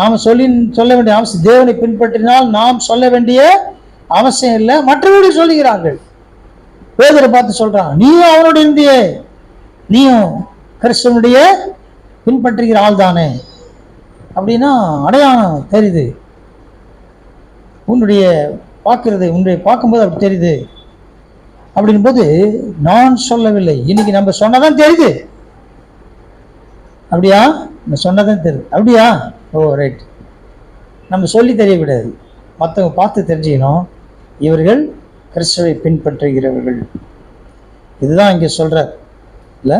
நாம சொல்ல வேண்டிய அவசியம், தேவனை பின்பற்றினால் நாம் சொல்ல வேண்டிய அவசியம் இல்லை, மற்றவர்கள் சொல்லுகிறார்கள். பேதுரை பார்த்து சொல்றான், நீயும் அவனோட இருந்தியே, நீயும் கிறிஸ்துவனுடைய பின்பற்றுகிற ஆள் தானே அப்படின்னா அடையாளம் தெரியுது, உன்னுடைய பார்க்கும்போது அப்படி தெரியுது. அப்படின் போது நான் சொல்லவில்லை, இன்னைக்கு நம்ம சொன்னதான் தெரியுது. அப்படியா? நம்ம சொன்னதான் தெரியுது. அப்படியா? ஓ ரைட். நம்ம சொல்லி தெரியக்கூடாது, மற்றவங்க பார்த்து தெரிஞ்சுக்கணும் இவர்கள் கிறிஸ்துவை பின்பற்றுகிறவர்கள். இதுதான் இங்கே சொல்றார் இல்லை?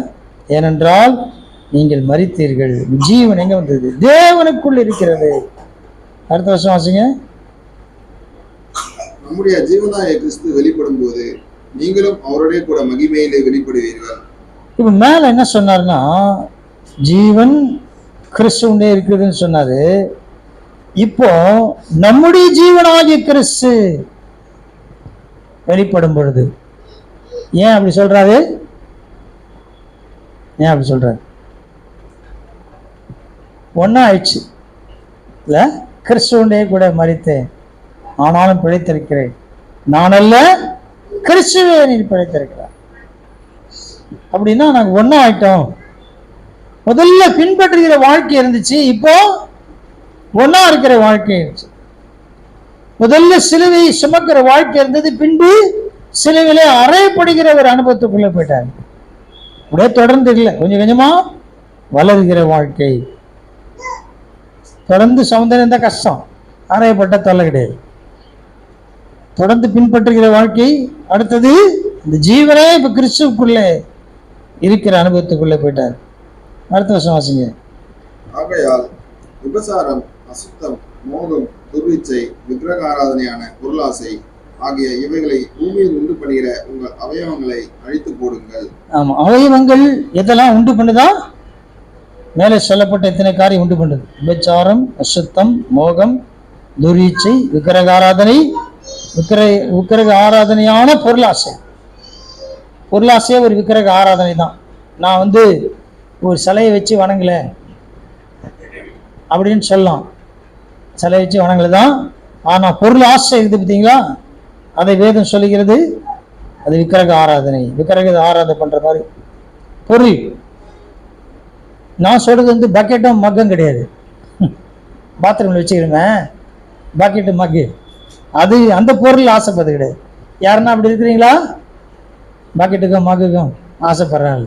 ஏனென்றால் நீங்கள் மரித்தீர்கள், ஜீவன் எங்க வந்தது? தேவனுக்குள் இருக்கிறது. அடுத்த வருஷம் வாசிங்க. நம்முடைய ஜீவனாய கிறிஸ்து வெளிப்படும் போது நீங்களும் அவருடைய கூட மகிமையிலே வெளிப்படுவீர்கள். இப்ப மேல என்ன சொன்னார்னா, ஜீவன் கிறிஸ்துவனே இருக்குதுன்னு சொன்னாரு. இப்போ நம்முடைய ஜீவனாகிய கிறிஸ்து வெளிப்படும் பொழுது ஏன் அப்படி சொல்றாரு? ஏன் அப்படி சொல்றாரு? ஒன்னா ஆயிடுச்சு இல்ல? கிறிஸ்துவனே கூட மரித்தேன், ஆனாலும் பிழைத்திருக்கிறேன், நான் அல்ல கிறிஸ்துவே நீர் பிழைத்திருக்கிறார். அப்படின்னா நாங்க ஒன்னா ஆயிட்டோம். முதல்ல பின்பற்றுகிற வாழ்க்கை இருந்துச்சு, இப்போ ஒன்னா இருக்கிற வாழ்க்கை இருந்துச்சு. முதல்ல சிலுவை சுமக்கிற வாழ்க்கை இருந்தது, பின்பு சிலுவையிலே அறையப்படுகிற ஒரு அனுபவத்துக்குள்ள போயிட்டாங்க. அப்படியே தொடர்ந்து இல்லை, கொஞ்சம் கொஞ்சமா வளர்கிற வாழ்க்கை. தொடர்ந்து சமுதாயம் தான் கஷ்டம், அறையப்பட்ட தொல்லை கிடையாது. தொடர்ந்து பின்பற்றுகிற வாழ்க்கை. அடுத்தது இந்த ஜீவனே இப்ப கிறிஸ்துவுக்குள்ளே இருக்கிற அனுபவத்துக்குள்ளே போயிட்டார். அடுத்த வருஷம் வாசிங்க. ஆகையால் விபசாரம், அசுத்தம், மோகம், துர்விச்சை, விக்கிரக ஆராதனையான பொருளாசை ஆகிய இவைகளை பூமியில் உண்டு பண்ணுகிற உங்கள் அவயவங்களை அழித்து போடுங்கள். ஆமா, அவயவங்கள் எதெல்லாம் உண்டு பண்ணுதா? மேலே சொல்லப்பட்ட எத்தனை காரியம் உண்டு பண்ணுது? விபச்சாரம், அசுத்தம், மோகம், துர்வீச்சை, விக்கிரக ஆராதனை, விக்கிரக ஆராதனையான பொருளாசை. பொருளாசையே ஒரு விக்கிரக ஆராதனை தான். நான் ஒரு சிலையை வச்சு வணங்கல அப்படின்னு சொல்லலாம், சிலை வச்சு வணங்கல தான். ஆனா பொருள் ஆசை இருக்குது பார்த்தீங்களா, அதை வேதம் சொல்லுகிறது, அது விக்கிரக ஆராதனை. விக்கிரக ஆராதனை பண்ற மாதிரி பொருள். நான் சொல்றது பக்கெட்டும் மக்கும் கிடையாது. பாத்ரூம்ல வச்சுக்கிறேன் பக்கெட்டு மக்கு, அது அந்த பொருள் ஆசைப்படுறது கிடையாது. யாருன்னா அப்படி இருக்கிறீங்களா? பக்கெட்டுக்கும் மக்குக்கும் ஆசைப்படுறாங்க.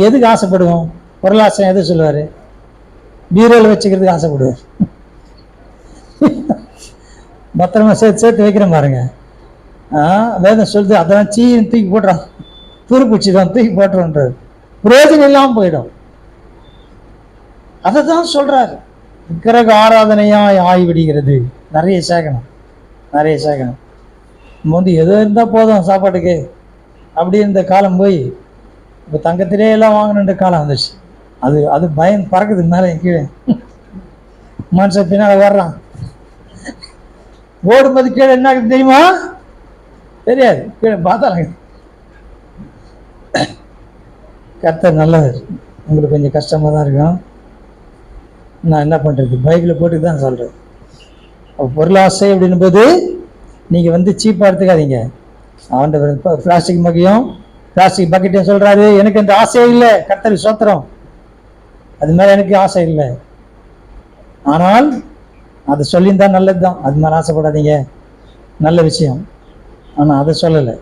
எதுக்கு ஆசைப்படுவோம்? பொருள் ஆசை எது சொல்லுவாரு? பீரோவில் வச்சுக்கிறதுக்கு ஆசைப்படுவார். பத்திரமா சேர்த்து வைக்கிறேன் பாருங்க. வேதம் சொல்லுது, அதான் சீன்னு தூக்கி போட்டுறான், துருப்பிச்சு தான் தூக்கி போட்டுறோன்றது, பிரயோஜனம் இல்லாமல் போயிடும். அதை தான் சொல்றாரு, விக்கிரக ஆராதனையாய் ஆய்விடுகிறது. நிறைய சேர்க்கணும், நிறைய சேர்க்கணும். நம்ம எதோ இருந்தால் போதும் சாப்பாட்டுக்கு அப்படி இருந்த காலம் போய் இப்போ தங்கத்திலே எல்லாம் வாங்கணுன்ற காலம் வந்துச்சு. அது பயம் பறக்குது மேலே கீழே. மனுஷன் பின்னால் வர்றான், ஓடும்போது கீழே என்ன ஆகுது தெரியுமா? தெரியாது, கீழே பார்த்தாங்க. கர்த்தர் நல்லவர். உங்களுக்கு கொஞ்சம் கஷ்டமாக தான் இருக்கும், நான் என்ன பண்ணுறது, பைபிளை போட்டு தான் சொல்கிறேன். பொருளாசை அப்படின்னும் போது நீங்கள் சீப்பாக எடுத்துக்காதீங்க. அவன் பிளாஸ்டிக் மகையும் பிளாஸ்டிக் பக்கெட்டையும் சொல்கிறாரு, எனக்கு அந்த ஆசையே இல்லை, கர்த்தர் சோத்திரம், அது மேலே எனக்கு ஆசை இல்லை. ஆனால் அதை சொல்லியிருந்தா நல்லது தான், அது மேலே ஆசைப்படாதீங்க, நல்ல விஷயம். ஆனால் அதை சொல்லலை.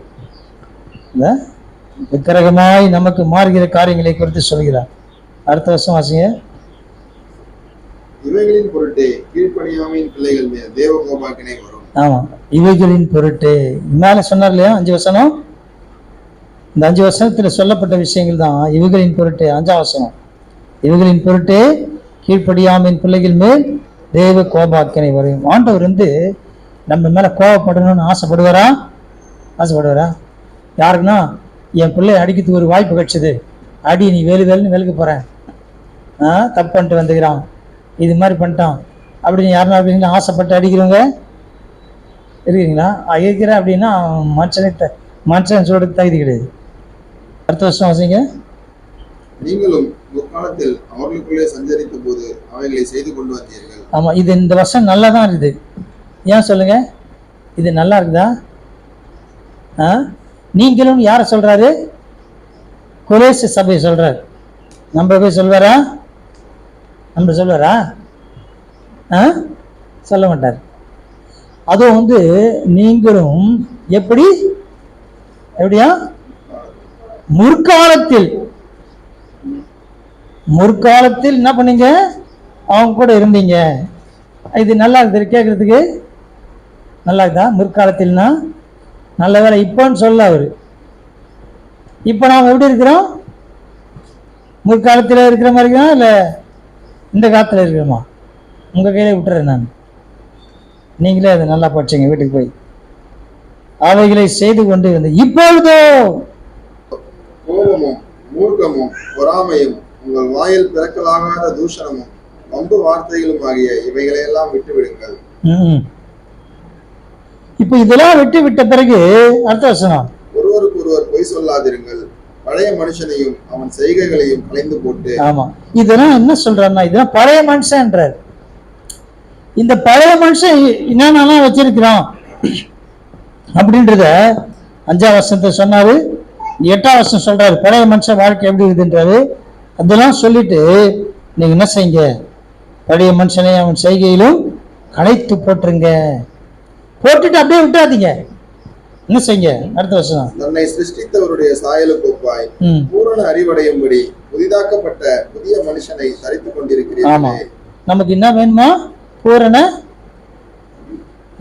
இந்த விக்கிரகமாய் நமக்கு மாறுகிற காரியங்களை குறித்து சொல்கிறார். அடுத்த வருஷம் வாசிங்க. இவைகளின் பொருட்டே கீழ்ப்படியாமையின் பிள்ளைகள் மேல் தேவ கோபாக்கினை வரும். ஆமா, இவைகளின் பொருட்டு மேல சொன்னார் இல்லையா 5 வசனம். இந்த 5 வசனத்துல சொல்லப்பட்ட விஷயங்கள் தான் இவைகளின் பொருட்டு. 5ஆம் வசனம், இவைகளின் பொருட்டு கீழ்ப்படியாமையின் பிள்ளைகள் மேல் தேவ கோபாக்கினை வரும். ஆண்டவர் நம்ம மேல கோபப்படணும்னு ஆசைப்படுவாரா? ஆசைப்படுவாரா? யாருக்குன்னா என் பிள்ளை அடிக்கிறதுக்கு ஒரு வாய்ப்பு கிடைச்சது, அடி நீ வேலுன்னு வெளுக்க போகிறேன், தப்பு பண்ணிட்டு வந்துக்கிறான், இது மாதிரி பண்ணிட்டான் அப்படின்னு யாருன்னா அப்படின்னா ஆசைப்பட்டு அடிக்கிறவங்க இருக்கிறீங்களா? இருக்கிறேன் அப்படின்னா மனுஷன் சொல்றது தகுதி கிடையாது. அடுத்த வருஷம் வாசிங்க. நீங்களும் முற்காலத்தில் அவர்களுக்குள்ளே சஞ்சரித்த போது அவைகளை செய்து கொண்டு வந்தீர்கள். ஆமா, இது இந்த வருஷம் நல்லா தான் இருக்குது. ஏன் சொல்லுங்க, இது நல்லா இருக்குதா? நீங்களும் யார சொல்றாரு? கொலேசு சபை சொல்றாரு. நம்ம போய் சொல்வாரா? நம்ம சொல்வாரா? சொல்ல மாட்டார். அதுவும் நீங்களும் எப்படியா முற்காலத்தில் என்ன பண்ணீங்க? அவங்க கூட இருந்தீங்க. இது நல்லா இருக்குது கேட்கறதுக்கு. நல்லா இருக்குதா? முற்காலத்தில்னா நல்ல வேலை இப்போன்னு சொல்ல அவரு. இப்போ நாம் எப்படி இருக்கிறோம்? முற்காலத்தில் இருக்கிற மாதிரி இருக்கிறோம் இல்லை இந்த காலத்தில் இருக்கிறோமா? உங்கள் கையில விட்டுறேன் நான். நீங்களே அதை நல்லா படிச்சீங்க வீட்டுக்கு போய். அவைகளை செய்து கொண்டு வந்து இப்பொழுதோ கோபமும் மூர்க்கமும் பொறாமையும் உங்கள் வாயில் பிறக்கலாகாத தூஷணமும் வம்பு வார்த்தைகளும் ஆகிய இவைகளையெல்லாம் விட்டு விடுங்கள். இப்ப இதெல்லாம் விட்ட பிறகு அடுத்த வசனம், ஒருவருக்கு ஒருவர் பொய் சொல்லாதிருங்கள், பழைய மனுஷனையும் அவன் செய்கைகளையும் கலைந்து போட்டு. ஆமா, இதெல்லாம் என்ன சொல்றாருன்னா, இதெல்லாம் பழைய மனுஷன்றார். இந்த பழைய மனுஷன் என்னென்னலாம் வச்சிருக்கிறான் அப்படின்றத 5ஆம் வசனத்தை சொன்னாரு. 8ஆம் வசனம் சொல்றாரு பழைய மனுஷன் வாழ்க்கை எப்படி இருக்குன்றாரு. அதெல்லாம் சொல்லிட்டு நீங்க என்ன செய்யுங்க, பழைய மனுஷனை அவன் செய்கையிலும் களைத்து போட்டுருங்க. போட்டுட்டு அப்படியே விட்டாதீங்க. என்ன செய்யுங்க? அடுத்த வருஷம், தன்னை சிருஷ்டித்தவருடைய சாயலுக்கு ஒப்பாய் பூரண அறிவடையும்படி புதிதாக்கப்பட்ட புதிய மனுஷனை தரித்துக் கொண்டிருக்கிறீர்கள். ஆமா, நமக்கு என்ன வேணுமா? பூரண.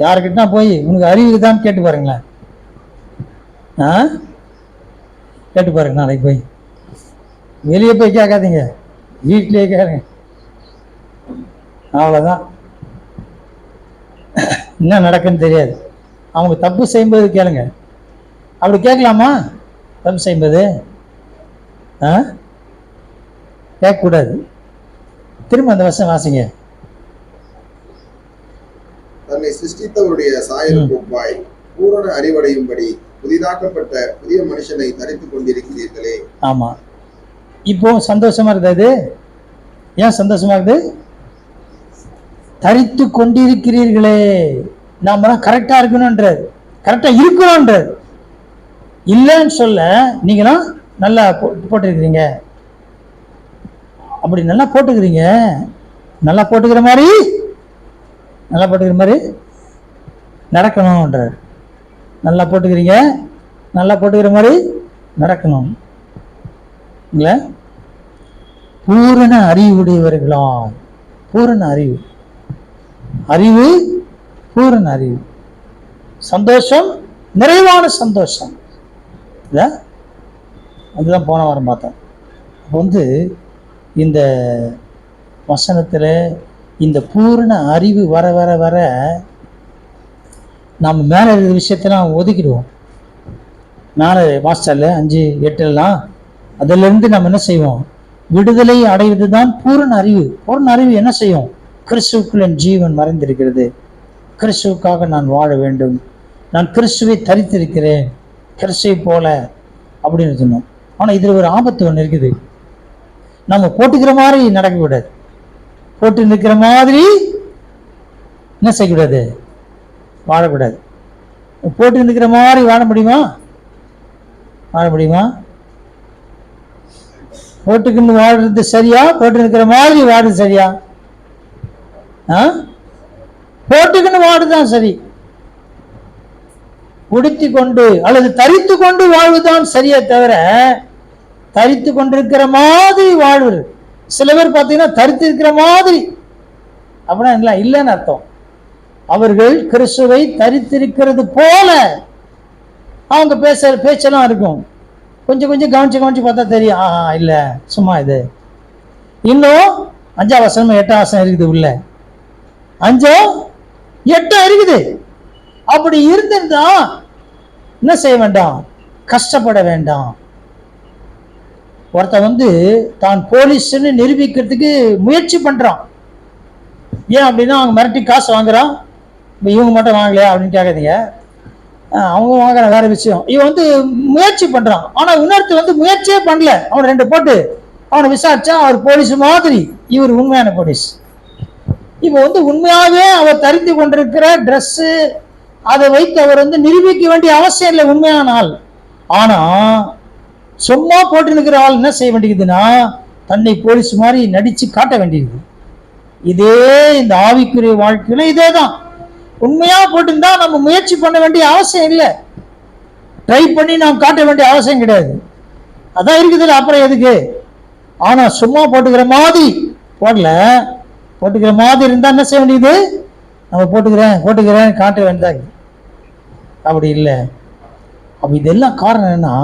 யாருக்கிட்ட போய் உனக்கு அறிவு தான் கேட்டு பாருங்களேன். கேட்டு பாருங்க நாளைக்கு போய். வெளியே போய் கேட்காதீங்க, வீட்டிலேயே கேளுங்க. அவ்வளோதான். என்ன நடக்குன்னு தெரியாது. அவங்க தப்பு செய்யும்போது கேளுங்க. அப்படி கேட்கலாமா? தப்பு செய்யும்போது கேட்கக்கூடாது. திரும்ப அந்த வருஷம் வாசிங்க. தன்னை சிருஷ்டித்தவருடைய சாயலுக்கு ஒப்பாய் பூரண அறிவடையும்படி புதிதாக்கப்பட்ட புதிய மனுஷனை தரித்துக் கொண்டிருக்கிறீர்களே. ஆமா, இப்போ சந்தோஷமா இருக்குது. ஏன் சந்தோஷமா இருக்குது? தரித்து கொண்டிருக்கிறீர்களே. நாம கரெக்டா இருக்கணும்ன்றது, கரெக்டா இருக்கணும்ன்றது இல்லைன்னு சொல்ல. நீங்களாம் நல்லா போட்டுருக்கிறீங்க, அப்படி நல்லா போட்டுக்கிறீங்க. நல்லா போட்டுக்கிற மாதிரி நடக்கணும்ன்றார். நல்லா போட்டுக்கிறீங்க, நல்லா போட்டுக்கிற மாதிரி நடக்கணும். இல்லை, பூரண அறிவுடையவர்களால். பூரண அறிவு, பூரண அறிவு, சந்தோஷம், நிறைவான சந்தோஷம். அதுதான் போன வாரம் பார்த்தோம். அப்போ இந்த வசனத்தில் இந்த பூரண அறிவு வர வர வர நம்ம மேலே இருக்கிற விஷயத்தெல்லாம் ஒதுக்கிடுவோம். மேலே மாஸ்டரில் 5, 8 அதிலிருந்து நம்ம என்ன செய்வோம்? விடுதலை அடைவது தான் பூரண அறிவு. பூரண அறிவு என்ன செய்யும்? கிறிஸ்துவுக்குள் என் ஜீவன் மறைந்திருக்கிறது, கிறிஸ்துவுக்காக நான் வாழ வேண்டும், நான் கிறிஸ்துவை தரித்திருக்கிறேன், கிறிஸ்துவை போல அப்படின்னு சொன்னோம். ஆனால் இதில் ஒரு ஆபத்து ஒன்று இருக்குது. நம்ம போட்டுக்கிற மாதிரி நடக்கக்கூடாது. போட்டு நிற்கிற மாதிரி என்ன செய்யக்கூடாது? வாழக்கூடாது. போட்டு நிற்கிற மாதிரி வாழ முடியுமா? போட்டுக்குன்னு வாழ்றது சரியா? போட்டு நிற்கிற மாதிரி வாடுறது சரியா? போட்டுக்குன்னு வாடுதான் சரி. உடுத்தி கொண்டு அல்லது தரித்து கொண்டு வாழ்வுதான் சரியா தவிர தரித்து கொண்டிருக்கிற மாதிரி வாழ்வு. சில பேர் பார்த்தீங்கன்னா தரித்து இருக்கிற மாதிரி அப்படின்னா இல்லைன்னு அர்த்தம். அவர்கள் கிறிஸ்துவை தரித்திருக்கிறது போல அவங்க பேச்செல்லாம் இருக்கும். கொஞ்சம் கவனிச்சு பார்த்தா தெரியும், இல்லை சும்மா இது. இன்னும் 5ஆம் வசனம் 8ஆம் வசனம் இருக்குது, உள்ள 5, 8 இருக்குது. அப்படி இருந்திருந்தா என்ன செய்ய வேண்டாம்? கஷ்டப்பட வேண்டாம். ஒருத்தன் தான் போலீஸ்ன்னு நிரூபிக்கிறதுக்கு முயற்சி பண்றான். ஏன் அப்படின்னா அவங்க மிரட்டி காசு வாங்குறான். இப்போ இவங்க மட்டும் வாங்கலையா அப்படின்னு கேட்காதீங்க, அவங்க வாங்குற வேற விஷயம். இவன் முயற்சி பண்றான். ஆனா இன்னொருத்தர் முயற்சியே பண்ணல. அவன் 2 போட்டு அவனை விசாரிச்சா அவர் போலீஸ் மாதிரி, இவர் உண்மையான போலீஸ். இப்போ உண்மையாவே அவர் தரித்து கொண்டிருக்கிற ட்ரெஸ்ஸு அதை வைத்து அவர் நிரூபிக்க வேண்டிய அவசியம் இல்லை, உண்மையான ஆள். ஆனா சும்மா போட்டு நிற்கிற ஆள் என்ன செய்ய வேண்டியதுன்னா தன்னை போலீஸ் மாதிரி நடிச்சு காட்ட வேண்டியது. இதே இந்த ஆவிக்குரிய வாழ்க்கையில இதே தான். உண்மையா போட்டுருந்தா நம்ம முயற்சி பண்ண வேண்டிய அவசியம் இல்லை, ட்ரை பண்ணி நாம் காட்ட வேண்டிய அவசியம் கிடையாது. அதான் இருக்குதுல்ல, அப்புறம் எதுக்கு? ஆனா சும்மா போட்டுக்கிற மாதிரி போட்டுக்கிற மாதிரி இருந்தா என்ன செய்ய வேண்டியது? நம்ம போட்டுக்கிறேன் காட்ட வேண்டியதாக. அப்படி இல்லை. அப்ப இதெல்லாம் காரணம் என்னன்னா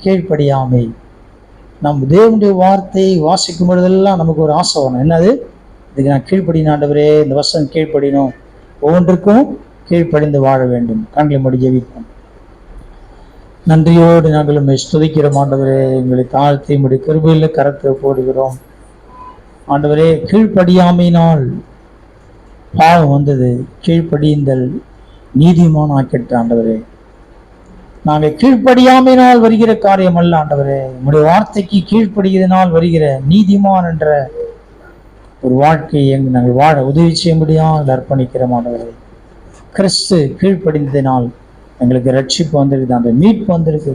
கீழ்ப்படியாமை. நம்ம தேவனுடைய வார்த்தையை வாசிக்கும் பொழுதெல்லாம் நமக்கு ஒரு ஆசை வரும். என்னது? இதுக்கு நான் கீழ்ப்படின ஆண்டவரே, இந்த வசனம் கீழ்ப்படினோம், ஒவ்வொன்றுக்கும் கீழ்ப்படிந்து வாழ வேண்டும். கண்களை மூடி ஜெபிப்போம். நன்றியோடு நாங்கள் உம்மை ஸ்துதிக்கிறோம் ஆண்டவரே. எங்களை தாழ்த்தி உம்முடைய கிருபையில் கரத்தை போடுகிறோம் ஆண்டவரே. கீழ்ப்படியாமையினால் பாவம் வந்தது, கீழ்ப்படியுங்கள் நீதிமான் ஆக்கிட்ட ஆண்டவரே. நாங்கள் கீழ்ப்படியாமையினால் வருகிற காரியம் அல்ல ஆண்டவரே, உம்முடைய வார்த்தைக்கு கீழ்ப்படிகிறதுனால் வருகிற நீதிமான் என்ற ஒரு வாழ்க்கையை நாங்கள் வாழ உதவி செய்ய முடியாது அர்ப்பணிக்கிறோம் ஆண்டவரே. கிறிஸ்து கீழ்ப்படிந்ததினால் எங்களுக்கு ரட்சிப்பு வந்திருக்குது, அந்த மீட்பு வந்திருக்கு.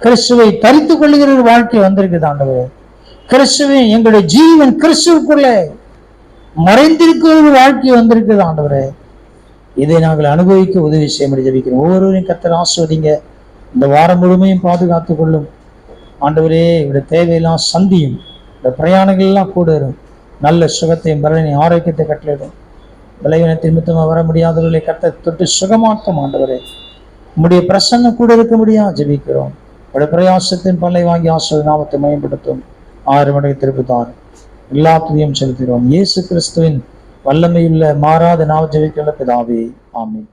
கிறிஸ்துவை தரித்து கொள்ளுகிற ஒரு வாழ்க்கை வந்திருக்குது ஆண்டவரே. கிறிஸ்துவை எங்களுடைய ஜீவன் கிறிஸ்துவுக்குள்ளே மறைந்திருக்கிற ஒரு வாழ்க்கை வந்திருக்குது ஆண்டவரே. இதை நாங்கள் அனுபவிக்க உதவி செய்ய முடிய ஜெபிக்கிறோம். ஒவ்வொருவரையும் கர்த்தர் ஆசீர்வதிங்க. இந்த வாரம் முழுமையும் பாதுகாத்து கொள்ளும் ஆண்டவரே. இவருடைய தேவையெல்லாம் சந்தியும், இந்த பிரயாணங்கள் எல்லாம் கூட வரும். நல்ல சுகத்தையும் பலனையும் ஆரோக்கியத்தை கட்டளிடும். விளைவினத்தின் நிமித்தமாக வர முடியாதவர்களை கர்த்தர் தொட்டு சுகமாக்கும் ஆண்டவரே. உம்முடைய பிரசன்னம் கூட இருக்க முடியாது ஜெபிக்கிறோம். உடைய பிரயாசத்தின் பல்லை வாங்கி ஆசீர்வாத நாமத்தை மேம்படுத்தும். 6 மடங்கு திருப்பித்தார் எல்லாத்தையும் செலுத்துகிறோம். இயேசு கிறிஸ்துவின் வல்லமையுள்ள மாறாத நாம ஜெபிக்கிற பிதாவே, ஆமென்.